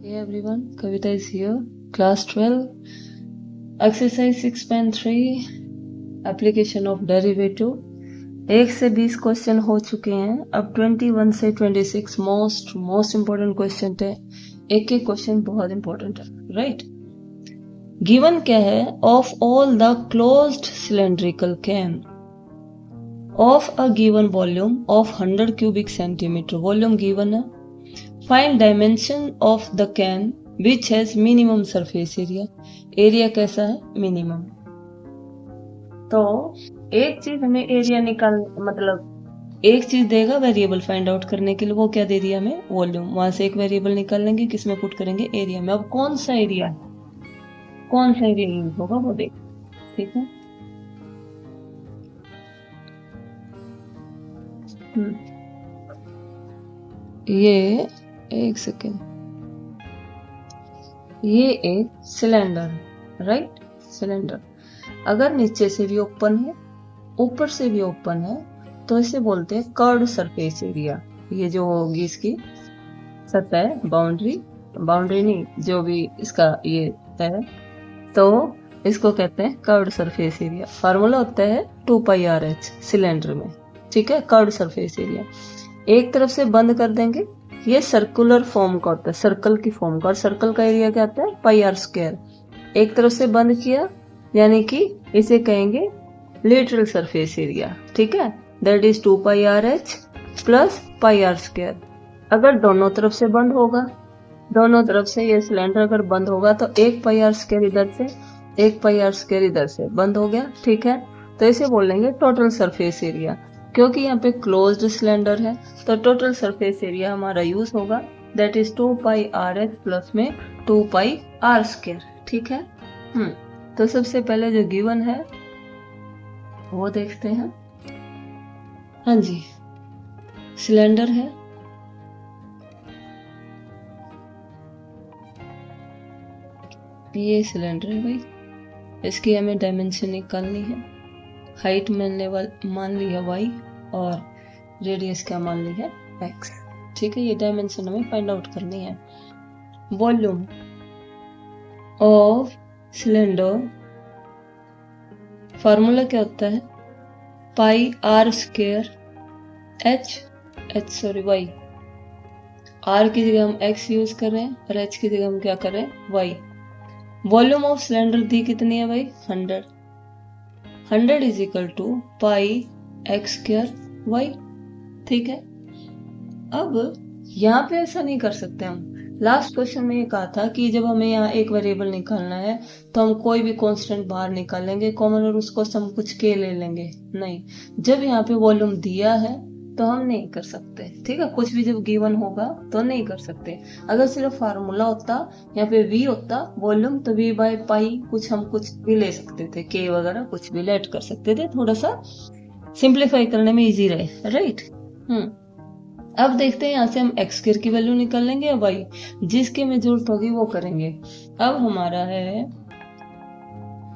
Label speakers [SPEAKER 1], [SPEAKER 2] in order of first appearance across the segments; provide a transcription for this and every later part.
[SPEAKER 1] Hey everyone, Kavita is here. Class 12, exercise 6.3, application of derivative. 1 से 20 question हो चुके हैं. अब 21 से 26 मोस्ट इम्पोर्टेंट क्वेश्चन है. एक एक क्वेश्चन बहुत इम्पोर्टेंट है, राइट? गिवन क्या है? Of all the closed cylindrical can of a given volume of 100 cubic centimeter. Volume given है. Find dimension of the can which has minimum surface area. Area कैसा है? मिनिमम. तो एक चीज हमें एरिया निकाल मतलब एक चीज देगा वेरिएबल फाइंड आउट करने के लिए. वो क्या दे दिया हमें? वॉल्यूम. वहां से एक वेरिएबल निकाल लेंगे, किसमें पुट करेंगे? एरिया में. अब कौन सा एरिया यूज होगा वो देख. ठीक है. ये एक सेकेंड. ये एक सिलेंडर, राइट? सिलेंडर अगर नीचे से भी ओपन है, ऊपर से भी ओपन है, तो इसे बोलते हैं कर्व्ड सरफेस एरिया. ये जो होगी इसकी सतह, बाउंड्री नहीं, जो भी इसका ये है, तो इसको कहते हैं कर्व्ड सरफेस एरिया. फार्मूला होता है 2πRH सिलेंडर में. ठीक है. Curved surface area. एक तरफ से बंद कर देंगे, ये सर्कुलर फॉर्म का होता है, सर्कल की फॉर्म का. और सर्कल का एरिया क्या होता है? πr². एक तरफ से बंद किया, यानी कि इसे कहेंगे लेटरल सरफेस एरिया. ठीक है. That is 2πRH plus πr². अगर दोनों तरफ से बंद होगा, दोनों तरफ से ये सिलेंडर अगर बंद होगा, तो एक πr² इधर से, एक πr² इधर से बंद हो गया. ठीक है. तो इसे बोलेंगे टोटल सरफेस एरिया. क्योंकि यहाँ पे क्लोज्ड सिलेंडर है, तो टोटल सरफेस एरिया हमारा यूज होगा. दैट इज 2πRH प्लस में 2πr². ठीक है. तो सबसे पहले जो गिवन है वो देखते हैं. हाँ जी, सिलेंडर है. ये सिलेंडर है भाई. इसकी हमें डायमेंशन निकालनी है. हाइट मान ली है y और रेडियस क्या मान ली है? x. ठीक है. ये डायमेंशन हमें फाइंड आउट करनी है. वॉल्यूम ऑफ सिलेंडर, फार्मूला क्या होता है? πr² y. r की जगह हम x यूज कर रहे हैं और h की जगह हम क्या कर रहे हैं? y. वॉल्यूम ऑफ सिलेंडर दी कितनी है भाई? 100. 100 is equal to πx² y. ठीक है. अब यहाँ पे ऐसा नहीं कर सकते हम. लास्ट क्वेश्चन में ये कहा था कि जब हमें यहाँ एक वेरिएबल निकालना है तो हम कोई भी कांस्टेंट बाहर निकाल लेंगे कॉमन और उसको सम कुछ के ले लेंगे. नहीं, जब यहाँ पे वॉल्यूम दिया है तो हम नहीं कर सकते. ठीक है. कुछ भी जब गिवन होगा तो नहीं कर सकते. अगर सिर्फ फार्मूला होता, यहाँ पे v होता वॉल्यूम, तो v/π हम कुछ भी ले सकते थे, k वगैरह कुछ भी लेट कर सकते थे, थोड़ा सा सिंप्लीफाई करने में इजी रहे, राइट? अब देखते हैं यहाँ से हम x² की वैल्यू निकाल लेंगे या y, जिसकी हमें जरूरत होगी वो करेंगे. अब हमारा है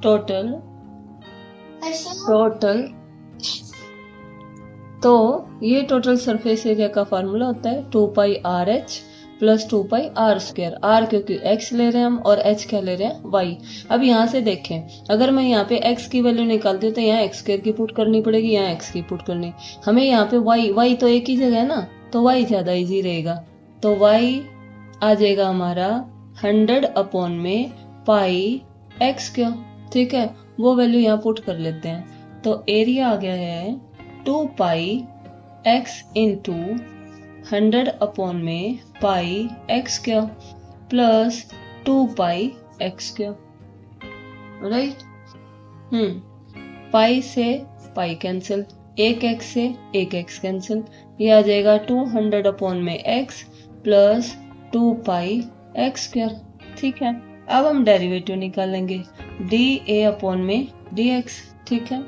[SPEAKER 1] टोटल. तो ये टोटल सरफेस एरिया का फार्मूला होता है 2πRH प्लस 2πr². r क्योंकि x ले रहे हैं हम और h क्या ले रहे हैं? y. अब यहाँ से देखें, अगर मैं यहाँ पे x की वैल्यू निकालती हूँ तो यहाँ x² की पुट करनी पड़ेगी, यहाँ x की पुट करनी. हमें यहाँ पे y तो एक ही जगह है ना, तो y ज्यादा इजी रहेगा. तो y आ जाएगा हमारा 100 में πx². ठीक है. वो वैल्यू यहाँ पुट कर लेते हैं. तो एरिया आ गया है 2πx इंटू 100 में πx² प्लस 2πx². राइट. पाई से पाई कैंसिल, एक x से एक x कैंसिल. ये आ जाएगा 200 में x प्लस 2πx². ठीक है. अब हम डेरिवेटिव निकालेंगे dA में dx. ठीक है.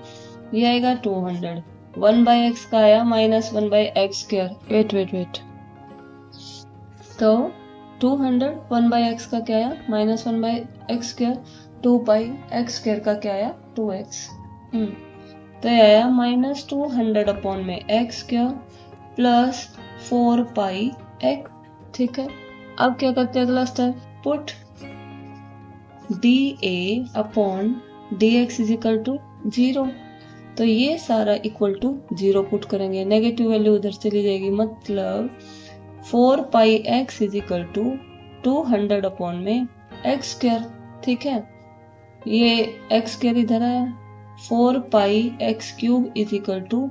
[SPEAKER 1] ये आएगा 200. 1/x का आया माइनस 1/x². वेट. तो 200 1/x का क्या आया? Minus 1/x². 2πx² का क्या आया? 2x. तो ये आया माइनस 200 में x² प्लस 4πx. ठीक है. अब क्या करते हैं अगला step, put dA upon dx is equal to 0। तो ये सारा इक्वल टू 0 पुट करेंगे, नेगेटिव वैल्यू उधर चली जाएगी, मतलब 4 pi x is equal to 200 upon में x स्क्वायर। ठीक है, ये x स्क्वायर इधर आया, 4 pi x cube is equal to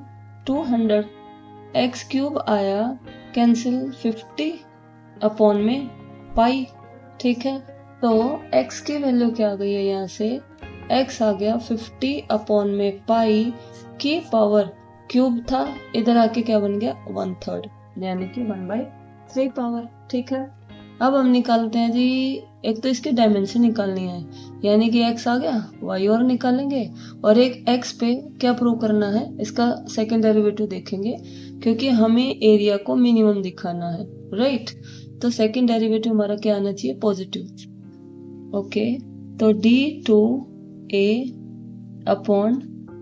[SPEAKER 1] 200, x cube आया कैंसिल 50 अपॉन में पाई। ठीक है, तो x की वैल्यू क्या आ गई है, यहाँ से x आ गया 50 अपॉन में पाई की पावर, क्यूब था इधर आके क्या बन गया 1/3, यानी कि 1/3 पावर। ठीक है, अब हम निकालते हैं जी, एक तो इसकी डायमेंशन निकालनी है, यानी कि x आ गया, y और निकालेंगे, और एक x पे क्या प्रूव करना है, इसका सेकंड डेरिवेटिव देखेंगे, क्योंकि हमें एरिया को मिनिमम दिखाना है, राइट। तो सेकंड डेरिवेटिव हमारा क्या आना चाहिए, पॉजिटिव। ओके, तो d2a अपॉन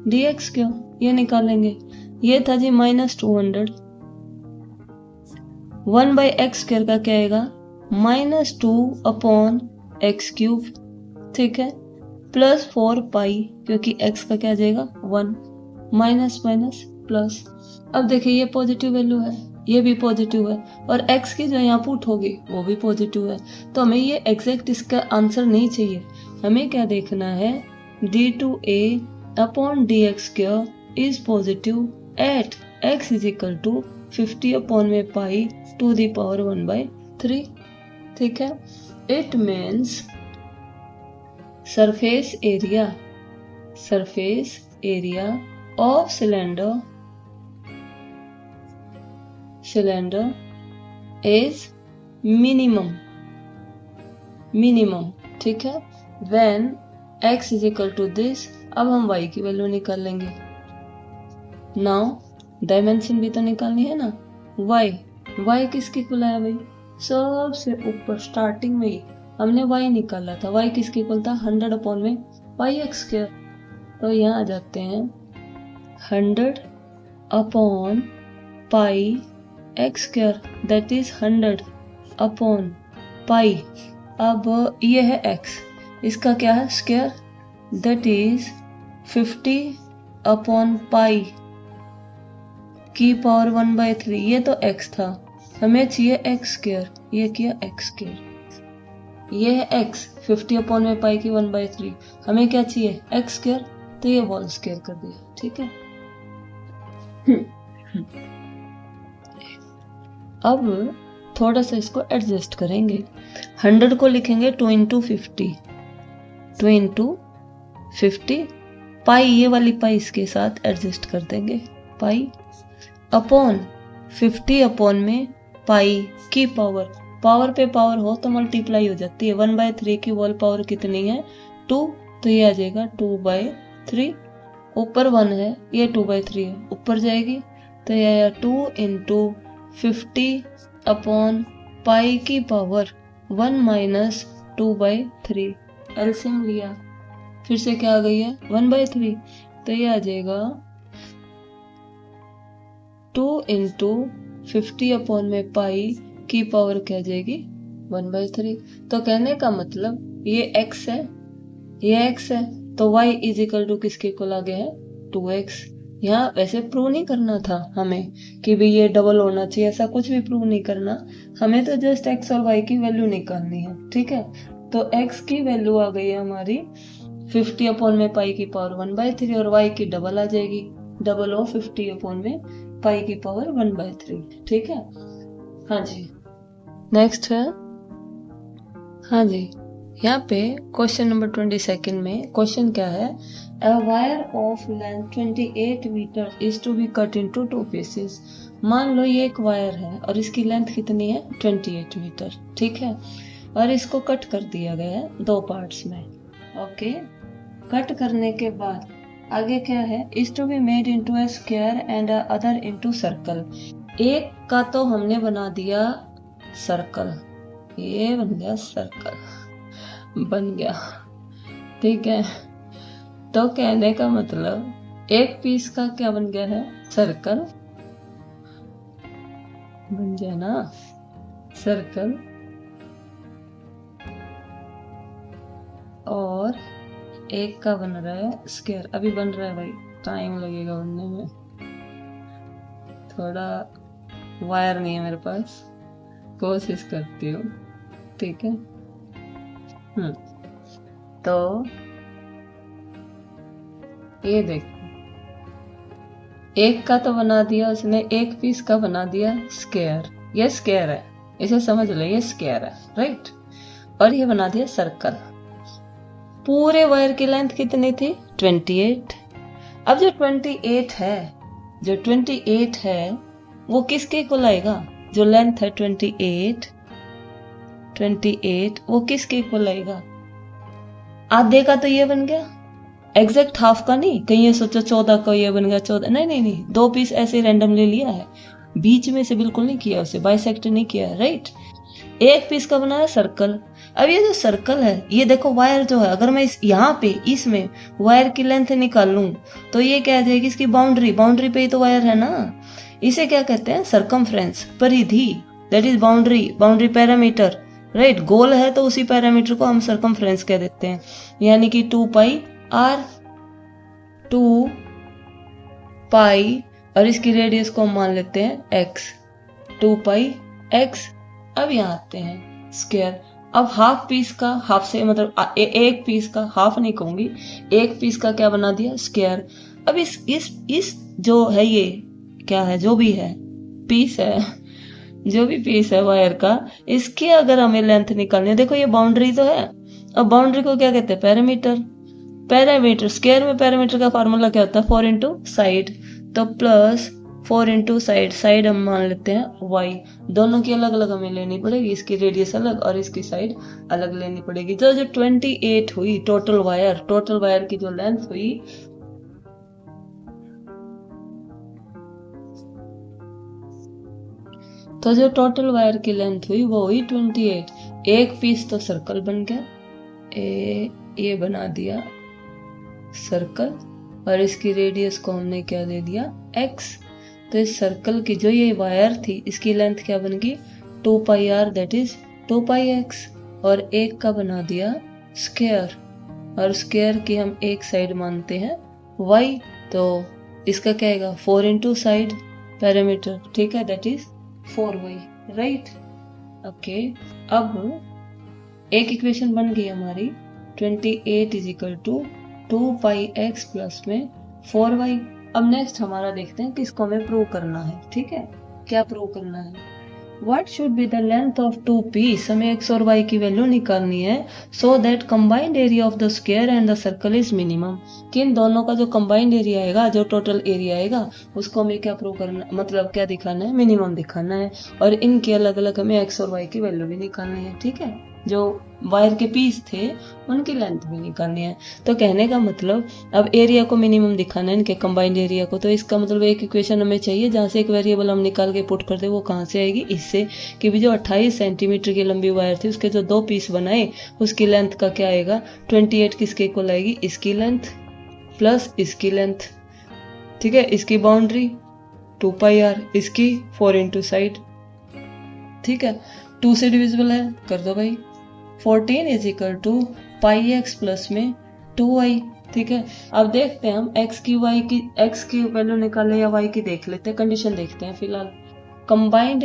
[SPEAKER 1] dx क्यों, ये निकालेंगे, ये था जी -200, 1/x स्क्वायर का क्या आएगा -2 अपॉन एक्स क्यूब। ठीक है, प्लस 4 पाई, क्योंकि x का क्या आ जाएगा 1, माइनस माइनस प्लस। अब देखिए ये पॉजिटिव वैल्यू है, ये भी पॉजिटिव है, और x की जो यहाँ पुट होगी वो भी पॉजिटिव है, तो हमें ये एग्जैक्ट इसका आंसर नहीं चाहिए, हमें क्या देखना है, d2a upon dx square is positive at x is equal to 50 upon में पाई टू द पावर 1/3। ठीक है, it means surface area of cylinder is minimum. ठीक है, when x is equal to this. अब हम y की value निकाल लेंगे। नाउ डायमेंशन भी तो निकालनी है ना, y किसके इक्वल आया भाई, सबसे ऊपर स्टार्टिंग में ही हमने y निकाला था, y किसके इक्वल था 100 अपॉन में पाई एक्स स्क्वायर। तो यहाँ आ जाते हैं 100 upon pi x square, that is 100 upon pi. अब ये है x, इसका क्या है square, that is 50 upon pi की पावर 1/3। ये तो x था, हमें चाहिए x स्क्वायर, ये किया x स्क्वायर, ये है x 50 अपॉन में पाई की 1/3, हमें क्या चाहिए x स्क्वायर, तो ये होल स्क्वायर कर दिया। ठीक है, अब थोड़ा सा इसको एडजस्ट करेंगे, 100 को लिखेंगे 2 × 50 पाई, ये वाली पाई इसके साथ एडजस्ट कर देंगे, पाई अपॉन 50 अपॉन में पाई की पावर पे पावर हो तो मल्टीप्लाई हो जाती है, 1/3 की होल पावर कितनी है 2, तो ये आ जाएगा 2/3, ऊपर 1 है, ये 2/3 है, ऊपर जाएगी, तो ये आया 2 × 50 अपॉन पाई की पावर 1 माइनस 2/3, एलसीएम लिया, फिर से क्या आ गई है 1/3, तो ये आ जाएगा 2 × 50 अपॉन में पाई की पावर क्या जाएगी 1/3। तो कहने का मतलब ये x है, ये x है, तो y इज इक्वल टू किसके इक्वल आ गया है 2x। यहाँ वैसे प्रूव नहीं करना था हमें कि भाई ये डबल होना चाहिए, ऐसा कुछ भी प्रूव नहीं करना, हमें तो जस्ट x और y की वैल्यू निकालनी है। ठीक है, तो x की वैल्यू आ गई है हमारी 50 अपॉन में पाई की पावर 1/3, और y की डबल आ जाएगी, डबल ऑफ 50 अपॉन में पाई की पावर 1/3। ठीक है, हाँ जी, नेक्स्ट है, हाँ जी, यहाँ पे क्वेश्चन नंबर 22 में क्वेश्चन क्या है, a wire of length 28 metre is to be cut into 2 pieces. मान लो ये एक वायर है और इसकी लेंथ कितनी है 28 मीटर। ठीक है, और इसको कट कर दिया गया है 2 पार्ट्स में। ओके, कट करने के बाद आगे क्या है, is to be made into a square and other into circle. एक का तो हमने बना दिया सर्कल, ये बन गया सर्कल, बन गया। ठीक है, तो कहने का मतलब एक पीस का क्या बन गया है सर्कल, बन गया ना सर्कल, एक का बन रहा है स्क्वायर, अभी बन रहा है भाई, टाइम लगेगा बनने में, थोड़ा वायर नहीं है मेरे पास, कोशिश करती हूँ, ठीक है। तो ये देखो, एक का तो बना दिया उसने, एक पीस का बना दिया स्क्वायर, ये स्क्वायर है, इसे समझ लो ये स्क्वायर है, राइट। और ये बना दिया सर्कल। पूरे वायर की लेंथ कितनी थी? 28। अब जो 28 है वो किसके इक्वल आएगा? जो लेंथ है 28 वो किसके इक्वल आएगा? आधे का तो ये बन गया, एग्जैक्ट हाफ का नहीं, कहीं ये सोचो 14 का ये बन गया 14, नहीं, 2 पीस ऐसे रैंडमली लिया है, बीच में से बिल्कुल नहीं किया, उसे बाइसेक्ट नहीं किया, राइट। एक पीस का बनाया सर्कल। अब ये जो सर्कल है, ये देखो वायर जो है, अगर मैं यहाँ पे इसमें वायर की लेंथ निकाल लूं तो ये क्या आ जाएगी? इसकी बाउंड्री पे ही तो वायर है ना, इसे क्या कहते हैं? सरकमफ्रेंस, परिधि, that is boundary parameter, right. गोल है तो उसी पैरामीटर को हम सरकमफ्रेंस कह देते हैं, यानी कि 2 पाई आर, 2 पाई, और इसकी रेडियस को हम मान लेते हैं x, 2 पाई x। अब यहाँ आते हैं स्क्वायर। अब हाफ पीस का, हाफ से मतलब एक पीस का, हाफ नहीं कहूंगी, एक पीस का क्या बना दिया? स्क्वायर। अब इस जो है, ये क्या है? जो भी है पीस है, जो भी पीस है वायर का, इसके अगर हमें लेंथ निकालनी है, देखो ये बाउंड्री तो है, अब बाउंड्री को क्या कहते हैं? पैरामीटर। स्क्वायर में पैरामीटर का फॉर्मूला क्या होता है? 4 इंटू साइड, तो प्लस 4 इंटू साइड हम मान लेते हैं y, दोनों की अलग अलग हमें लेनी पड़ेगी, इसकी रेडियस अलग और इसकी साइड अलग लेनी पड़ेगी। तो जो 28 हुई टोटल वायर की जो लेंथ हुई, तो जो टोटल वायर की लेंथ हुई वो हुई 28। एक पीस तो सर्कल बन गया, ये बना दिया सर्कल, और इसकी रेडियस को हमने क्या दे दिया? x। तो इस सर्कल की जो ये वायर थी, इसकी लेंथ क्या बन गई? 2 पाई r, that is 2 pi x। और एक का बना दिया स्क्वायर, और स्क्वायर की हम एक साइड मानते हैं y, तो इसका क्या आएगा? 4 इंटू साइड पैरामीटर, ठीक है, that is 4y, right. Okay, अब एक इक्वेशन बन गई हमारी, 28 is equal to 2 pi x plus में 4y। अब नेक्स्ट हमारा देखते हैं किसको हमें प्रूव करना है, ठीक है। क्या प्रूव करना है? What should be the length of 2 pieces? हमें x और y की वैल्यू निकालनी है, so that combined area of the square and the circle is minimum। कि इन दोनों का जो combined एरिया आएगा, जो टोटल एरिया आएगा, उसको हमें क्या प्रूव करना, मतलब क्या दिखाना है? मिनिमम दिखाना है। और इनके अलग अलग हमें x और y की वैल्यू भी निकालनी है, ठीक है। जो वायर के पीस थे उनकी लेंथ भी निकालनी है। तो कहने का मतलब, अब एरिया को मिनिमम दिखाना है, इनके कंबाइंड एरिया को, तो इसका मतलब एक इक्वेशन हमें चाहिए जहाँ से एक वेरिएबल हम निकाल के पुट कर दे। वो कहाँ से आएगी? इससे कि भी जो 28 सेंटीमीटर की लंबी वायर थी, उसके जो 2 पीस बनाए, उसकी लेंथ का क्या आएगा? 28 किसके इक्वल आएगी? इसकी लेंथ प्लस इसकी लेंथ, ठीक है। इसकी बाउंड्री 2 पाई आर, इसकी 4 इंटू साइड, ठीक है। 2 से डिविजिबल है, कर दो भाई। 14 is equal to pi x plus में 2y, ठीक है। अब देखते हैं हम x की वैल्यू निकाले या y की देख लेते हैं, कंडीशन देखते हैं फिलहाल। Combined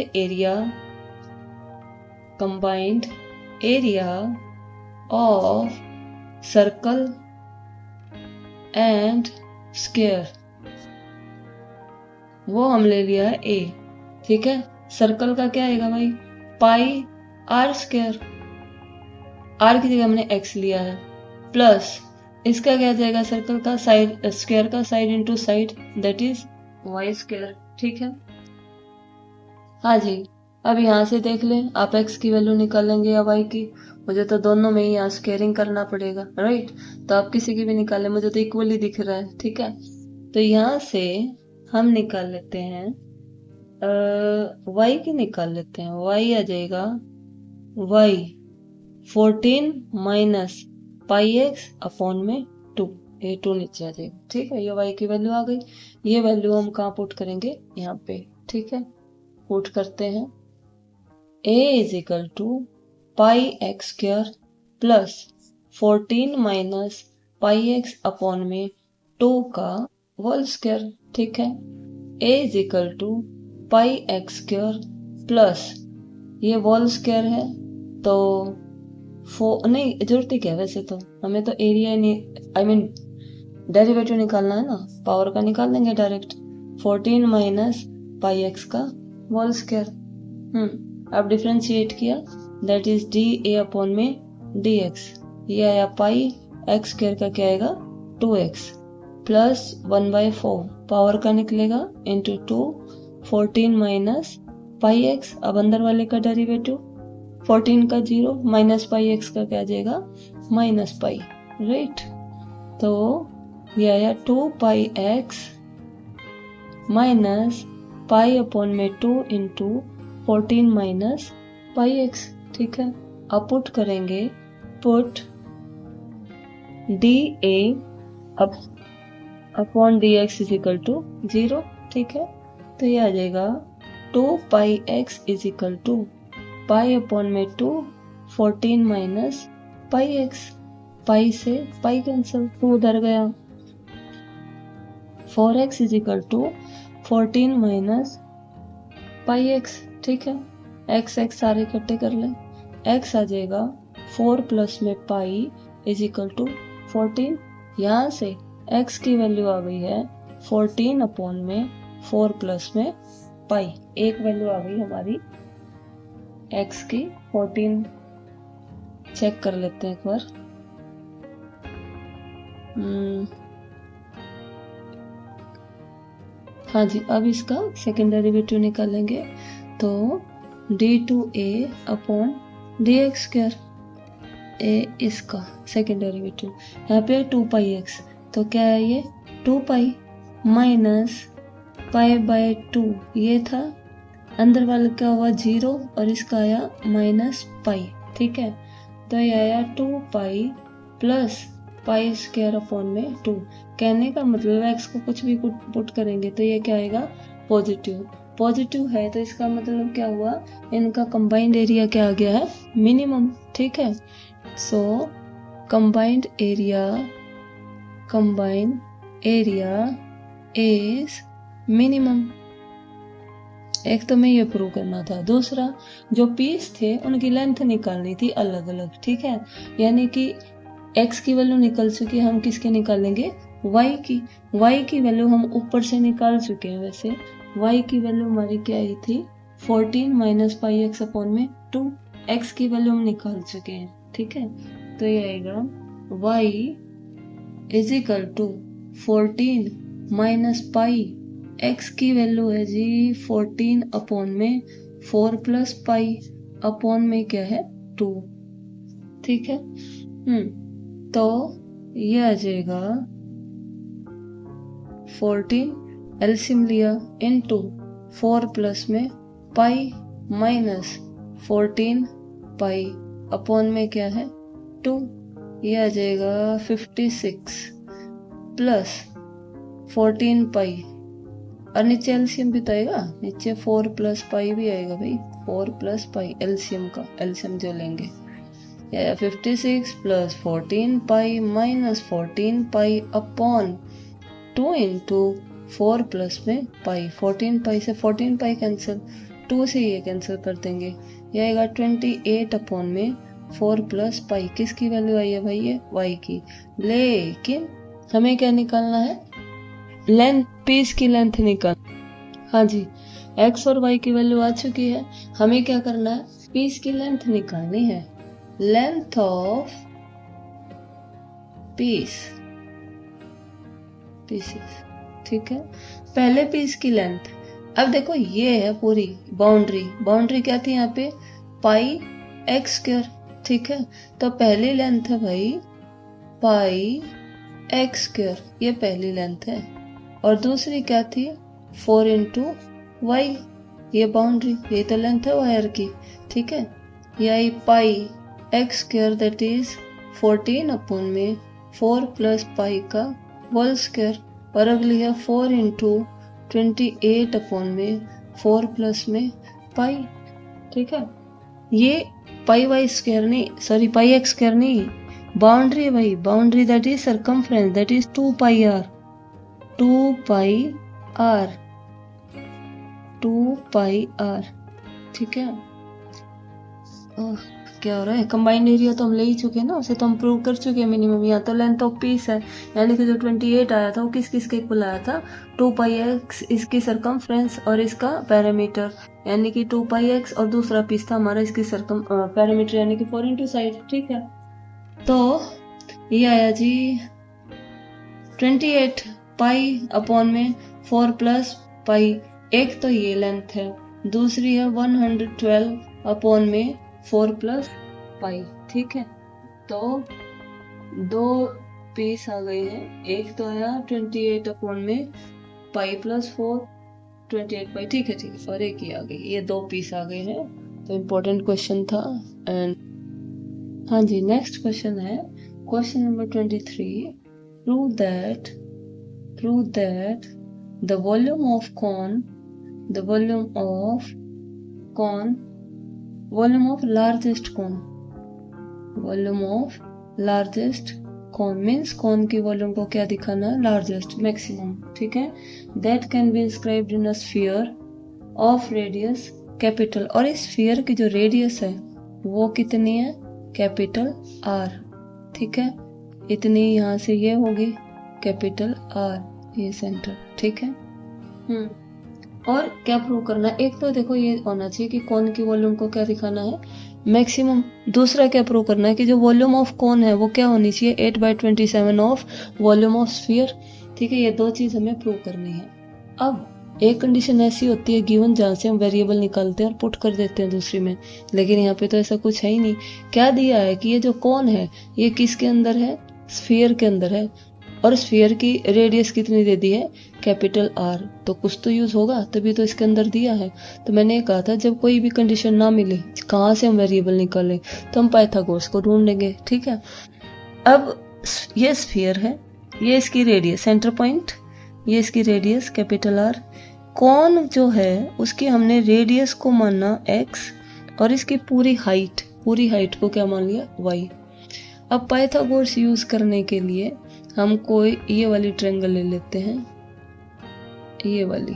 [SPEAKER 1] area of circle and square, वो हम ले लिया है a, ठीक है। सर्कल का क्या आएगा भाई? पाई आर स्क्वायर, आर की जगह हमने x लिया है, प्लस इसका क्या जाएगा? सर्कल का साइड, स्क्वायर का side into side, that is y square, ठीक है। हाँ जी, अब यहाँ से देख लें, आप x की वैल्यू निकालेंगे या y की, मुझे तो दोनों में ही यहाँ स्क्वायरिंग करना पड़ेगा, राइट। तो आप किसी की भी निकालें, मुझे तो इक्वली दिख रहा है, ठीक है। तो यहाँ से हम निकाल लेते हैं y की, निकाल लेते हैं, y आ जाएगा y 14 minus pi x upon में 2, ये 2 नीचे आ जाएगा, ठीक है। ये y की वैल्यू आ गई। ये वैल्यू हम कहाँ पुट करेंगे? यहाँ पे, ठीक है। पुट करते हैं, a is equal to pi x square plus 14 minus pi x upon में 2 का होल स्क्वायर, ठीक है। a is equal to pi x square plus ये होल स्क्वायर है तो नहीं जरूरत ही क्या है वैसे तो, हमें तो एरिया आई मीन डेरिवेटिव निकालना है ना, पावर का निकाल लेंगे डायरेक्ट। 14 माइनस पाई एक्स का होल स्क्वायर। अब डिफरेंशिएट किया, that is D a upon में डी एक्स, ये आया पाई एक्स स्क्वायर का क्या आएगा 2x प्लस 1/4 पावर का निकलेगा इंटू 2, 14 माइनस पाई एक्स, अब अंदर वाले का डेरिवेटिव 14 का 0 माइनस पाई एक्स का क्या आ जाएगा माइनस पाई, राइट। तो ये आया 2 pi x minus pi upon में 2 इंटू 14 माइनस पाई एक्स, ठीक है। अब पुट करेंगे, put d a upon d x is equal to 0, ठीक है। तो ये आ जाएगा 2 pi x is equal to pi upon में 2, 14 माइनस पाई एक्स, पाई से पाई कैंसिल, 2 उधर गया, 4x is equal to 14 minus pi x, ठीक है। x x सारे इकट्ठे कर लें, x आ जाएगा 4 प्लस में पाई इज इक्वल टू 14, यहाँ से x की वैल्यू आ गई है 14 अपॉन में 4 प्लस में पाई, एक वैल्यू आ गई हमारी x की 14, चेक कर लेते हैं एक बार। हाँ जी, अब इसका सेकेंड डेरिवेटिव निकालेंगे तो d2a upon d x square, a इसका सेकेंड डेरिवेटिव, यहाँ पे 2 पाई एक्स, तो क्या है ये 2 पाई माइनस पाई बाय 2, ये था, अंदर वाला क्या हुआ 0 और इसका आया माइनस पाई, ठीक है। तो ये आया 2 pi plus pi square upon में 2, कहने का मतलब एक्स को कुछ भी पुट करेंगे तो ये क्या आएगा पॉजिटिव, पॉजिटिव है तो इसका मतलब क्या हुआ, इनका कंबाइंड एरिया क्या आ गया है मिनिमम, ठीक है। सो कंबाइंड एरिया इज मिनिमम, एक तो मैं ये प्रूव करना था, दूसरा जो पीस थे उनकी लेंथ निकालनी थी अलग अलग, ठीक है। यानी कि x की वैल्यू निकल चुकी है, हम किसके निकालेंगे y की वैल्यू हम ऊपर से निकाल चुके हैं, वैसे y की वैल्यू हमारी क्या आई थी 14 माइनस पाई एक्स अपॉन में 2, x की वैल्यू हम निकाल चुके हैं, ठीक है। तो ये आएगा y is equal to 14 minus pi, x की वैल्यू है जी 14 अपॉन में 4 प्लस पाई अपॉन में क्या है 2, ठीक है। तो ये आ जाएगा 14 एलसीएम लिया इनटू 4 प्लस में पाई माइनस 14 पाई अपॉन में क्या है 2, ये आ जाएगा 56 प्लस 14 पाई, और नीचे एलसीएम भी तो आएगा, नीचे 4 प्लस पाई भी आएगा भाई, 4 प्लस पाई एलसीएम का, एलसीएम जो लेंगे या 56 plus 14 pi minus 14 pi upon 2 into 4 plus में पाई, 14 पाई से 14 पाई कैंसिल, 2 से ये कैंसिल कर देंगे, ये आएगा 28 अपॉन में 4 प्लस पाई, किसकी वैल्यू आई है भाई ये y की, लेकिन हमें क्या निकालना है लेंथ, पीस की लेंथ निकाल, हाँ जी x और y की वैल्यू आ चुकी है, हमें क्या करना है पीस की लेंथ निकालनी है, लेंथ ऑफ पीसेस, ठीक है। पहले पीस की लेंथ, अब देखो ये है पूरी बाउंड्री क्या थी यहाँ पे पाई एक्स स्क्वायर, ठीक है। तो पहली लेंथ है भाई पाई एक्स स्क्वायर, ये पहली लेंथ है, और दूसरी क्या थी 4 इंटू वाई, ये बाउंड्री, ये तो लेंथ है वायर की, ठीक है। ये आई pi x square that is 14 upon में 4 प्लस पाई का होल स्क्वायर, और अगली है 4 इंटू 28 अपॉन में 4 प्लस में पाई, ठीक है। ये पाई वाई स्क्वायर नहीं, सॉरी पाई एक्स स्क्वायर नहीं, बाउंड्री है भाई, boundary that is circumference, that is 2 pi r, 2 pi r, 2 pi r, ठीक है। क्या हो रहा है, कंबाइंड एरिया तो हम ले ही चुके हैं ना, उसे तो हम प्रूव कर चुके हैं मिनिमम। यहाँ तो लेंथ ऑफ पीस है, यानी कि जो 28 आया था वो किस किस के इक्वल आया था, 2 पाई एक्स इसकी सरकमफ्रेंस और इसका पैरामीटर यानी कि 2 पाई एक्स, और दूसरा पीस था हमारा इसकी पैरामीटर यानी कि 4 इंटू साइड, ठीक है। तो ये आया जी 28 पाई अपॉन में 4 प्लस पाई, एक तो ये लेंथ है, दूसरी है 112 अपॉन में 4 प्लस पाई, ठीक है। तो दो पीस आ गए हैं, एक तो आया 28 अपॉन में पाई प्लस 4, 28 पाई, ठीक है ठीक है, और एक ही आ गई, ये दो पीस आ गए हैं। तो इम्पोर्टेंट क्वेश्चन था। एंड हाँ जी, नेक्स्ट क्वेश्चन है question number 23। Prove that the volume of cone, the volume of largest cone means cone की वॉल्यूम को क्या दिखाना है, लार्जेस्ट, मैक्सिमम, ठीक है। That can be inscribed in a sphere of radius capital, और इस स्फीयर की जो रेडियस है वो कितनी है, कैपिटल आर, ठीक है। इतनी यहाँ से ये होगी कैपिटल आर, ये सेंटर, ठीक है। और क्या प्रूव करना है, एक तो देखो ये होना चाहिए कि कौन की वॉल्यूम को क्या दिखाना है, मैक्सिमम। दूसरा क्या प्रूव करना है कि जो वॉल्यूम ऑफ कौन है वो क्या होनी चाहिए, 8/27 ऑफ वॉल्यूम ऑफ स्फीयर, ठीक है। ये दो चीज हमें प्रूव करनी है। अब एक कंडीशन ऐसी होती है गिवन जहाँ से हम वेरिएबल निकालते हैं और पुट कर देते हैं दूसरी में, लेकिन यहाँ पे तो ऐसा कुछ है ही नहीं। क्या दिया है कि ये जो कौन है ये किसके अंदर है, स्फीयर के अंदर है, और स्फीयर की रेडियस कितनी दे दी है, कैपिटल आर। तो कुछ तो यूज होगा, तभी तो इसके अंदर दिया है। तो मैंने ये कहा था जब कोई भी कंडीशन ना मिले कहाँ से हम वेरिएबल निकालें, तो हम पाइथागोरस को ढूंढेंगे, ठीक है। अब ये स्फीयर है, ये इसकी रेडियस सेंटर पॉइंट, ये इसकी रेडियस कैपिटल आर। कौन जो है उसकी हमने रेडियस को माना एक्स, और इसकी पूरी हाइट को क्या मान लिया, वाई। अब पाइथागोरस यूज करने के लिए हम कोई ये वाली ट्रायंगल ले लेते हैं, ये वाली,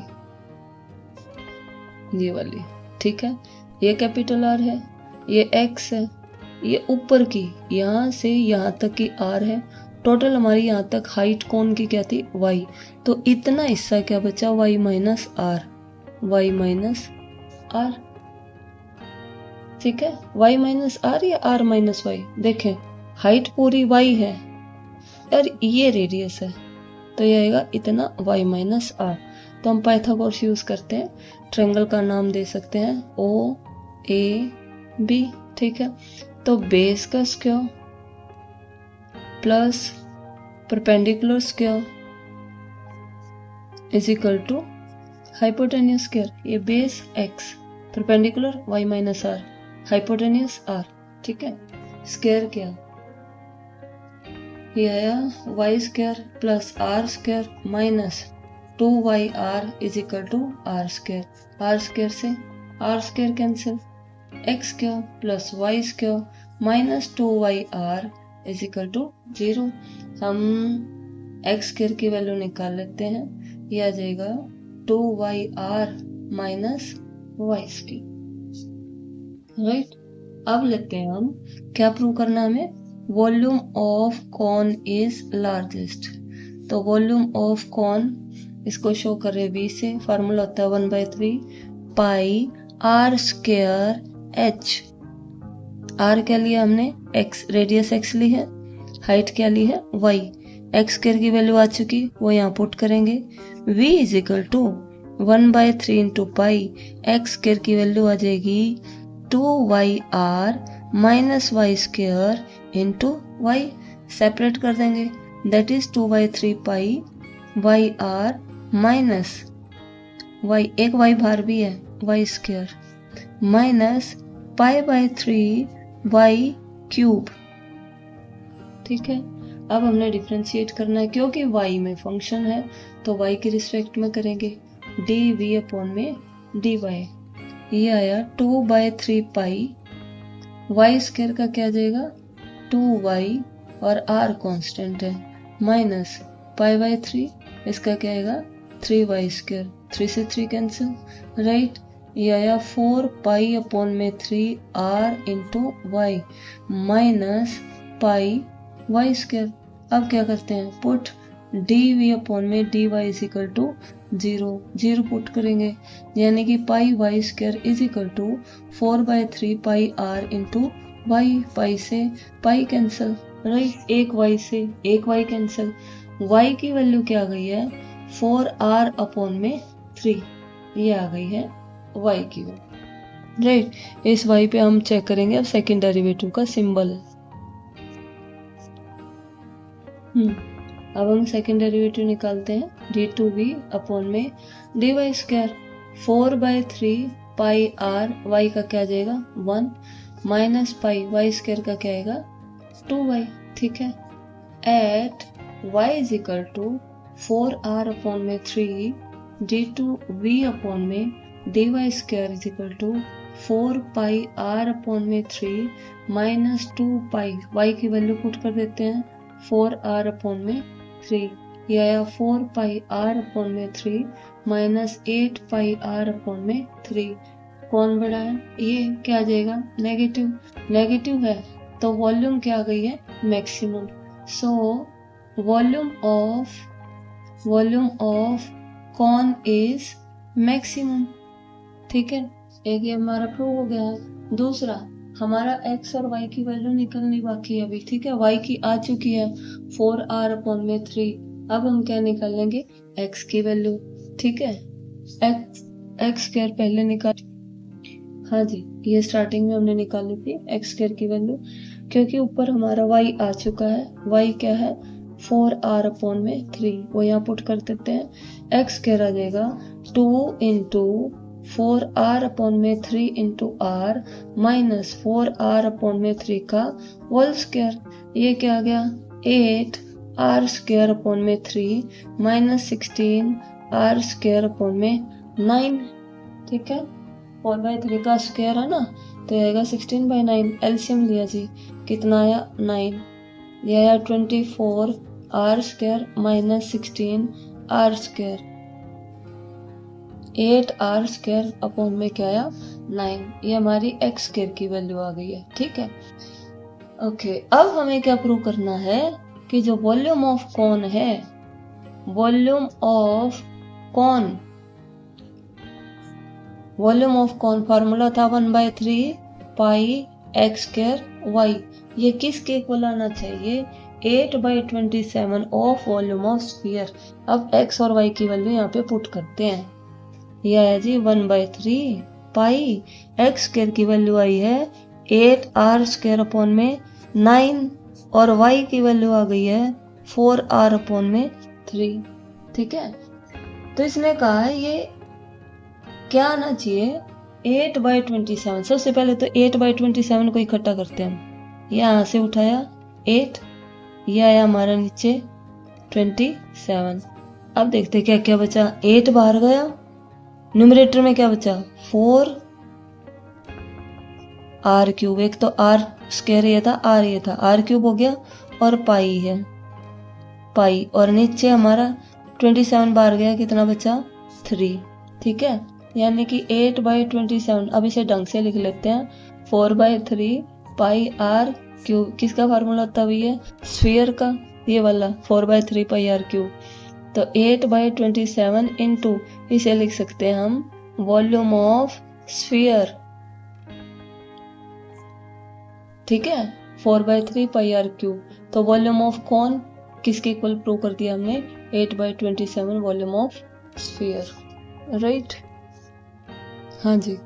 [SPEAKER 1] ठीक है। ये कैपिटल आर है, ये एक्स है, ये ऊपर की यहाँ से यहाँ तक की आर है, टोटल हमारी यहाँ तक हाइट कौन की क्या थी, वाई। तो इतना हिस्सा क्या बचा, वाई माइनस आर, ठीक है। वाई माइनस आर या आर माइनस वाई, देखें हाइट पूरी वाई है और ये रेडियस है, तो ये आएगा इतना y माइनस आर। तो हम पाइथागोरस यूज करते हैं, ट्रायंगल का नाम दे सकते हैं OAB, ठीक है। तो बेस का square plus perpendicular square is equal to hypotenuse square. ये base x, perpendicular y minus r, hypotenuse r, ठीक है। स्क्वायर क्या, ये आया y square plus r square minus 2yr is equal to r square. R square से r square cancel, x square plus y square minus 2yr is equal to 0। हम x square की value निकाल लेते हैं, ये आ जाएगा 2yr minus y square, right. अब लेते हैं हम क्या प्रूव करना हमें, volume of cone is largest. तो वॉल्यूम ऑफ कॉन इसको शो कर रहे V से, फार्मूला होता है 1/3 pi r square h. R क्या लिया हमने, एक्स, रेडियस एक्स ली है, हाइट क्या ली है, वाई। एक्स स्क्वायर की वैल्यू आ चुकी, वो यहाँ पुट करेंगे। V is equal to 1/3 into pi, x square की वैल्यू आ जाएगी 2yr minus y square into y, separate कर देंगे, that is 2/3 pi y r minus y, एक वाई बाहर भी है, y square minus π/3 y cube, ठीक है। अब हमने डिफ्रेंशिएट करना है, क्योंकि y में फंक्शन है तो y के रिस्पेक्ट में करेंगे, dv अपॉन में dy। ये आया 2/3 पाई, वाई स्क्वायर का क्या आ जाएगा 2y और r कांस्टेंट है, माइनस π/3, इसका क्या आएगा 3y², 3 से 3 कैंसिल, राइट। ये आया 4π/3 r into Y minus πy²। अब क्या करते हैं, पुट dv/में dy is equal to 0 put करेंगे, यानी कि πy² is equal to 4/3 πr into y, pi से पाई कैंसिल, राइट, एक वाई से एक वाई कैंसिल, y की वैल्यू क्या आ गई है 4r/3, ये आ गई है y की वैल्यू, राइट। इस y पे हम चेक करेंगे अब सेकंड डेरिवेटिव का सिंबल। अब हम सेकंड डेरिवेटिव निकालते हैं, d2v/में dy², 4/3 πr, y का क्या आ जाएगा 1 माइनस पाई, y² का क्या आएगा 2y, ठीक है। At y is equal to 4r/3 d2v/में dy² is equal to 4πr/3 minus 2π, y की वैल्यू पुट कर देते हैं 4r/3, ये आया 4πr/3 माइनस 8πr/3, कौन बड़ा है, ये क्या आ जाएगा नेगेटिव, नेगेटिव है तो वॉल्यूम क्या आ गई है maximum. So volume of cone is maximum, ठीक है। एक ये हमारा प्रूव हो गया है। दूसरा, हमारा x और y की वैल्यू निकलनी बाकी है अभी, ठीक है। y की आ चुकी है 4r/3, अब हम क्या निकाल लेंगे x की वैल्यू, ठीक है। x² पहले निकाल, हाँ जी, ये स्टार्टिंग में हमने निकाली थी x² की वैल्यू, क्योंकि ऊपर हमारा y आ चुका है, y क्या है 4r/3, वो यहाँ पुट कर देते हैं, x² आ जाएगा 2 into 4r/3 into r minus 4r/3 का होल स्क्वायर, ये क्या आ गया 8r² माइनस 16r²/9, ठीक है। 4/3 का स्क्वायर है ना, तो आएगा 16/9, एलसीएम लिया जी, कितना आया 9, ये आया 24r² माइनस 16r², 8r² क्या आया 9, ये हमारी x² की वैल्यू आ गई है, ठीक है। ओके, अब हमें क्या प्रूव करना है कि जो वॉल्यूम ऑफ कॉन है, वॉल्यूम ऑफ कॉन फार्मूला था 1/3 पाई x² y, ये किसके इक्वल आना चाहिए 8/27 ऑफ वॉल्यूम ऑफ स्फीयर। अब x और y की वैल्यू यहाँ पे पुट करते हैं, ये आया जी 1/3 पाई, x² की वैल्यू आई है 8r²/9 और y की वैल्यू आ गई है 4r/3, ठीक है। तो इसने कहा है ये क्या आना चाहिए 8/27। सबसे पहले तो 8/27 को इकट्ठा करते हैं, यहाँ से उठाया 8, ये आया हमारा नीचे 27। अब देखते क्या क्या बचा, 8 बाहर गया, न्यूमरेटर में क्या बचा 4r³ एक तो r² ये था, r ये था, r³ हो गया और पाई है पाई, और नीचे हमारा 27 बाहर गया, कितना बचा 3, ठीक है। यानी कि 8/27, अब इसे ढंग से लिख लेते हैं 4/3 पाई r³, किसका फार्मूला था ये स्फीयर का, ये वाला 4/3 पाई r³, तो 8/27 इंटू इसे लिख सकते हैं हम वॉल्यूम ऑफ स्फीयर, ठीक है, 4/3 पाई r³। तो वॉल्यूम ऑफ कॉन किसके इक्वल प्रूव कर दिया हमने 8/27 वॉल्यूम ऑफ स्फीयर, राइट। हाँ जी,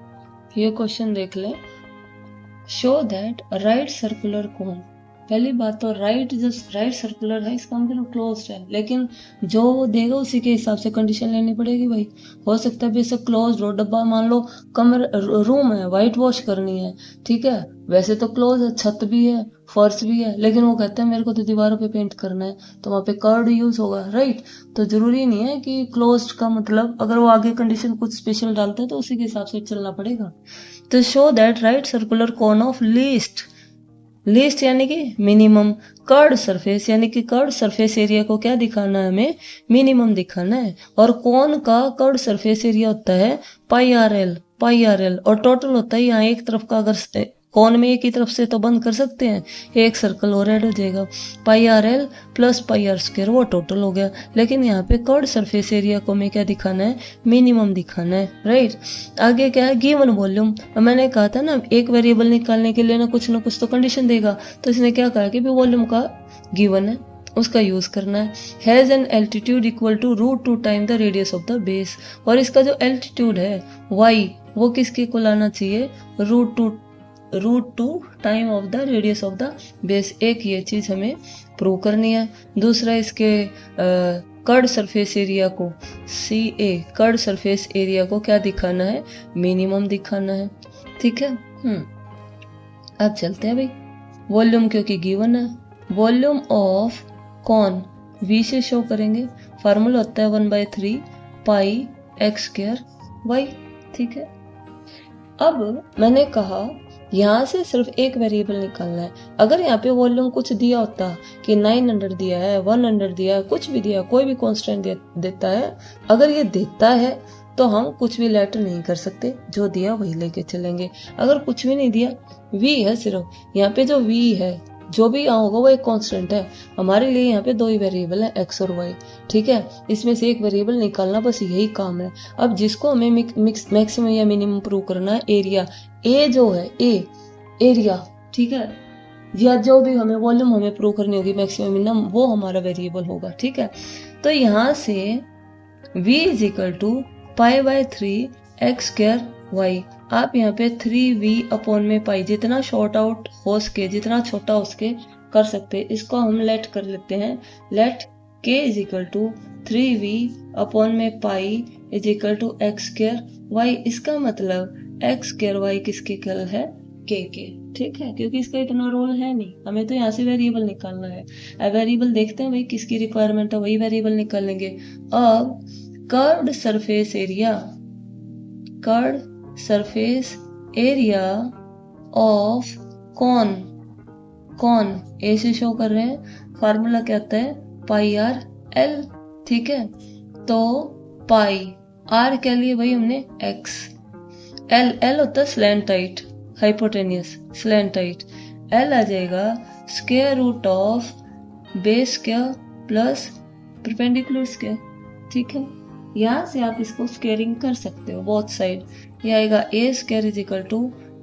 [SPEAKER 1] ये क्वेश्चन देख लें, show that right circular cone. पहली बात तो राइट सर्कुलर है, इसका मतलब क्लोज्ड है, लेकिन जो वो देगा उसी के हिसाब से कंडीशन लेनी पड़ेगी भाई। हो सकता है बेशक क्लोज्ड हो डब्बा, मान लो रूम है, व्हाइट वॉश करनी है, ठीक है, वैसे तो क्लोज है, छत भी है, फर्श भी है, लेकिन वो कहते हैं मेरे को तो दीवारों पे पेंट करना है, तो वहां पे कर्ड यूज होगा, राइट। तो जरूरी नहीं है कि क्लोज्ड का मतलब, अगर वो आगे कंडीशन कुछ स्पेशल डालता है तो उसी के हिसाब से चलना पड़ेगा। तो show that right circular cone of least least यानी कि मिनिमम, कर्ड सरफेस यानी कि कर्ड सरफेस एरिया को क्या दिखाना है, हमें मिनिमम दिखाना है। और कौन का कर्ड सरफेस एरिया होता है पाई आर एल, पाई आर एल, और टोटल होता है यहाँ एक तरफ का, अगर कौन में एक ही तरफ से तो बंद कर सकते हैं, एक सर्कल और ऐड हो जाएगा, pi r l plus pi r square, वो टोटल हो गया। लेकिन यहाँ पे कर्ड सरफेस एरिया को हमें क्या दिखाना है, मिनिमम दिखाना है, राइट। आगे क्या है, गिवन वॉल्यूम। मैंने कहा था ना एक वेरिएबल निकालने के लिए ना कुछ तो कंडीशन देगा, तो इसने क्या कहा कि वॉल्यूम का गिवन है, उसका यूज करना है। Has an altitude equal to √2 time the radius of the base, और इसका जो एल्टीट्यूड है y वो किसके को लाना चाहिए, √2 time of the radius of the base. एक ये चीज हमें प्रूव करनी है। दूसरा इसके कर्ड सरफेस एरिया को CA, कर्ड सरफेस एरिया को क्या दिखाना है, मिनिमम दिखाना है, ठीक है। अब चलते हैं भाई, वॉल्यूम क्योंकि गिवन है, वॉल्यूम ऑफ कौन V से शो करेंगे, फार्मूला होता है 1/3 पाई x स्क्वायर y, ठीक है। अब मैंने कहा यहाँ से सिर्फ एक वेरिएबल निकालना है। अगर यहाँ पे वॉल्यूम कुछ दिया होता कि 900 दिया है, 100 दिया है, कुछ भी दिया, कोई भी कांस्टेंट देता है, अगर ये देता है तो हम कुछ भी लेटर नहीं कर सकते, जो दिया वही लेके चलेंगे। अगर कुछ भी नहीं दिया, V है सिर्फ, यहाँ पे जो V है, जो भी यहाँ होगा वो एक कांस्टेंट है। हमारे लिए यहाँ पे दो ही वेरिएबल है, x और y, ठीक है। इसमें से एक वेरिएबल निकालना, बस यही काम है। अब जिसको हमें मैक्सिमम या मिनिमम प्रूव करना है, एरिया, ए जो है, एरिया, ठीक है, या जो भी हमें वॉल्यूम हमें प्रूव करनी होगी मैक्सिमम मिनिमम, वो हमारा वेरिएबल होगा, ठीक है। तो यहाँ से v is equal to π/3 x square y, आप यहाँ पे 3v अपॉन में पाई, जितना शॉर्ट आउट हो सके, जितना छोटा हो सके कर सकते, इसको हम लेट कर लेते हैं, let k is equal to 3v upon में pi is equal to x square y। इसका मतलब x स्क्वायर y किसके इक्वल है, k के, ठीक है, क्योंकि इसका इतना रोल है नहीं, हमें तो यहाँ से वेरिएबल निकालना है। अब वेरिएबल देखते हैं भाई किसकी रिक्वायरमेंट है, वही वेरिएबल निकाल लेंगे। अब curved surface area, curved surface area of कौन, कौन ए से शो कर रहे हैं, फार्मूला क्या आता है पाई आर एल, ठीक है। तो पाई आर क्या लिए भाई हमने x, एल होता है slant height, hypotenuse slant height, L आ जाएगा square root of base square plus perpendicular square, ठीक है। यहाँ से आप इसको स्क्वायरिंग कर सकते हो बोथ साइड, ये आएगा a square is equal to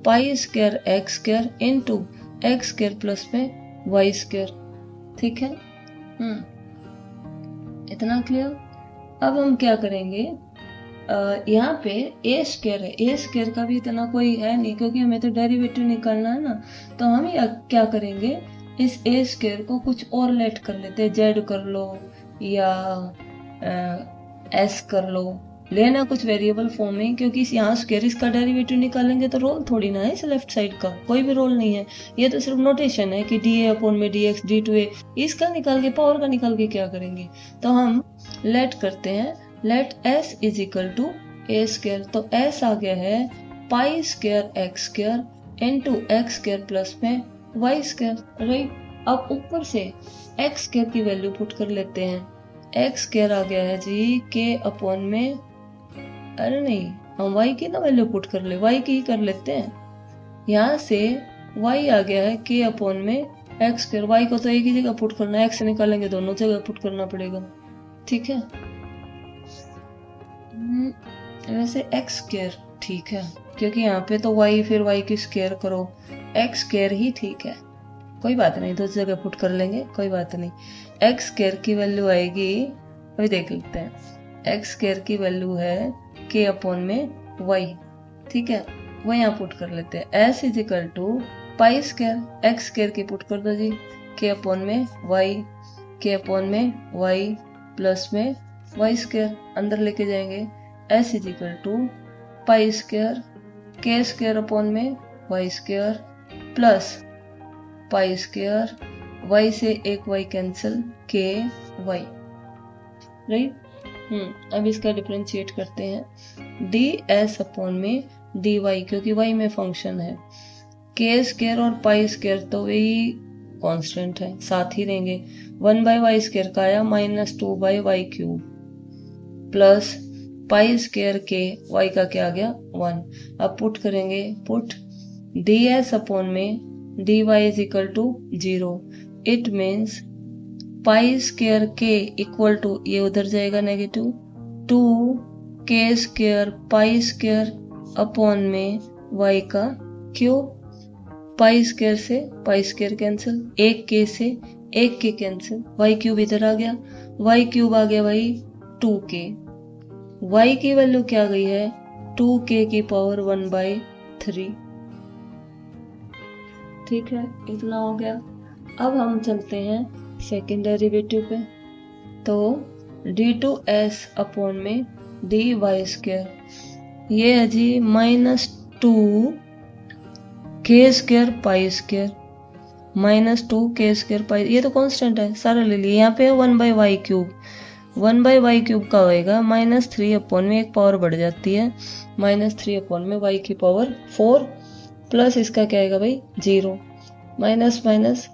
[SPEAKER 1] pi square x square into x square plus में वाई स्क्वायर, ठीक है। इतना क्लियर। अब हम क्या करेंगे, यहाँ पे a स्क्वायर है, a स्क्वायर का भी इतना कोई है नहीं, क्योंकि हमें तो डेरिवेटिव निकालना है ना। तो हम क्या करेंगे, इस a स्क्वायर को कुछ और लेट कर लेते हैं, z कर लो या s कर लो, लेना कुछ वेरिएबल फॉर्म में, क्योंकि यहाँ स्क्वायर इसका डेरिवेटिव निकालेंगे तो रोल थोड़ी ना है इस लेफ्ट साइड का, कोई भी रोल नहीं है, ये तो सिर्फ नोटेशन है कि dA अपॉन में dx d2a, इसका निकाल के पावर का निकाल के क्या करेंगे। तो हम लेट करते हैं, let s is equal to a square, तो s आ गया है pi square x square into x square plus में वाई स्क्वायर, राइट। अब ऊपर से एक्स स्क्वायर की वैल्यू पुट कर लेते हैं, एक्स स्क्वायर आ गया है जी k अपॉन में, अरे नहीं, हम y की ना वैल्यू पुट कर ले, y की ही कर लेते हैं। यहाँ से y आ गया है k अपॉन में एक्स स्क्वायर, y को तो एक ही जगह पुट करना है, x से निकालेंगे दोनों जगह पुट करना पड़ेगा, ठीक है। वैसे एक्स स्क्वायर ठीक है, क्योंकि यहाँ पे तो y फिर y की स्क्वायर करो, एक्स स्क्वायर ही ठीक है, कोई बात नहीं, दो जगह पुट कर लेंगे, कोई बात नहीं। एक्स स्क्वायर की वैल्यू आएगी, अभी देख लेते हैं, एक्स स्क्वायर की वैल्यू है k अपॉन में y, ठीक है, वो यहाँ पुट कर लेते हैं। s is equal to pi square x square की पुट कर दो जी, k अपॉन में y, k अपॉन में y प्लस में y स्क्वायर अंदर लेके जाएंगे, s is equal to pi square k square upon में y square plus pi square, y से एक y cancel, k y, right. अब इसका डिफरेंशिएट करते हैं, ds अपॉन में dy, क्योंकि y में फंक्शन है, के स्क्वायर और पाई स्क्वायर तो वही कांस्टेंट है, साथ ही रहेंगे। 1/y स्क्वायर का आया -2/y cube plus pi square के y का क्या आ गया 1। अब पुट करेंगे, पुट ds अपॉन में dy is equal to 0। It means pi square k equal to, ये उधर जाएगा negative, 2k square pi square upon में y का क्यूब। पाई स्क्वायर से पाई स्क्वायर कैंसिल, 1k से 1k कैंसिल, y क्यूब इधर आ गया, y क्यूब आ गया भाई 2k। y की वैल्यू क्या गई है 2k की पावर 1/3। ठीक है, इतना हो गया। अब हम चलते हैं सेकेंड डेरिवेटिव पे। तो d2s अपॉन में dy स्क्वायर, ये है जी -2k square pi square, -2k square पाई, ये तो कांस्टेंट है सारा ले लिए। यहाँ पे 1/y क्यूब, 1/y क्यूब का होएगा -3 अपॉन में एक पावर बढ़ जाती है, -3 अपॉन में y की पावर 4 प्लस इसका क्या आएगा भाई 0, माइनस माइनस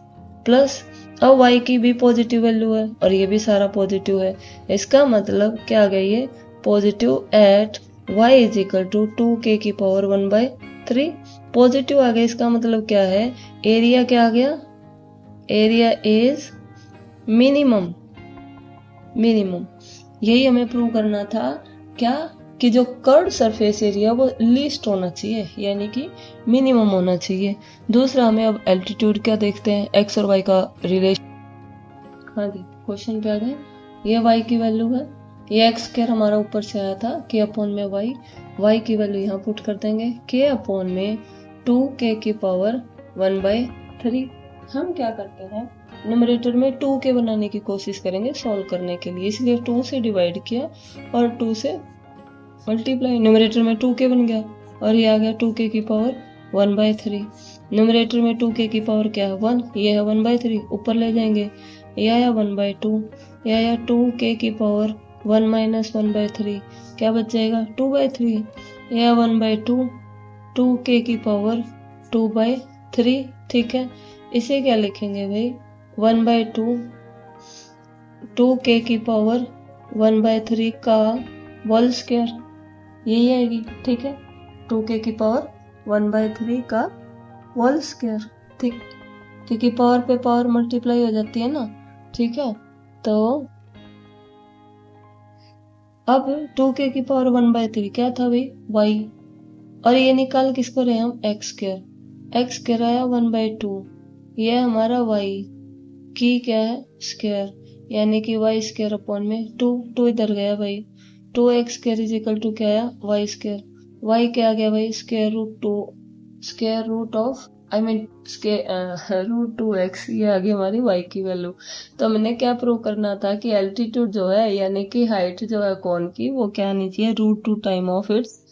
[SPEAKER 1] प्लस। अब y की भी पॉजिटिव वैल्यू है और ये भी सारा पॉजिटिव है, इसका मतलब क्या आ गया ये positive at y is equal to 2k की पावर 1/3 पॉजिटिव आ गया। इसका मतलब क्या है, एरिया क्या आ गया, एरिया इज मिनिमम। मिनिमम यही हमें प्रूव करना था, क्या कि जो कर्व्ड सरफेस एरिया वो लीस्ट होना चाहिए, यानी कि मिनिमम होना चाहिए। दूसरा हमें अब एल्टीट्यूड क्या देखते हैं, एक्स और वाई का रिलेशन। हाँ जी, क्वेश्चन पे आ गए। ये वाई की वैल्यू है, ये एक्स स्क्वायर हमारा ऊपर से आया था के अपॉन में वाई, वाई की वैल्यू यहाँ पुट कर देंगे के अपॉन में 2k की पावर 1/3। हम क्या करते हैं, न्यूमरेटर में 2k बनाने की कोशिश करेंगे सॉल्व करने के लिए, इसलिए 2 से डिवाइड किया और 2 से मल्टीप्लाई, न्यूमरेटर में 2k बन गया और ये आ गया 2k की पावर 1/3। न्यूमरेटर में 2k की पावर क्या है 1, ये है 1/3, ऊपर ले जाएंगे, ये आया 1/2, ये आया 2k की पावर 1 माइनस 1/3, क्या बच जाएगा 2/3, यह 1/2, 2k की पावर 2/3। ठीक है, इसे क्या लिखेंगे भाई 1/2, 2k की पावर 1/3 का होल स्क्वायर, यही आएगी। ठीक है, 2k की पावर 1/3 का होल स्क्वायर। ठीक, क्योंकि पावर पे पावर मल्टीप्लाई हो जाती है ना। ठीक है, तो अब 2k की पावर 1/3 क्या था भाई y, और ये निकाल किसको रहे हम एक्स स्क्वायर, एक्स स्क्वायर आया 1/2, ये हमारा y की क्या है स्क्वायर, यानी कि y स्क्वायर अपॉन में 2 इधर गया भाई, 2x square is equal to क्या आया y स्क्वायर, y क्या आ गया भाई square root of root 2x, ये आ गई हमारी y की वैल्यू। तो हमने क्या प्रूव करना था कि एल्टीट्यूड जो है यानी कि हाइट जो है कोन की वो क्या आनी चाहिए √2 time of its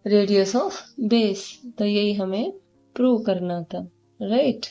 [SPEAKER 1] radius of base, तो यही हमें प्रूव करना था, राइट।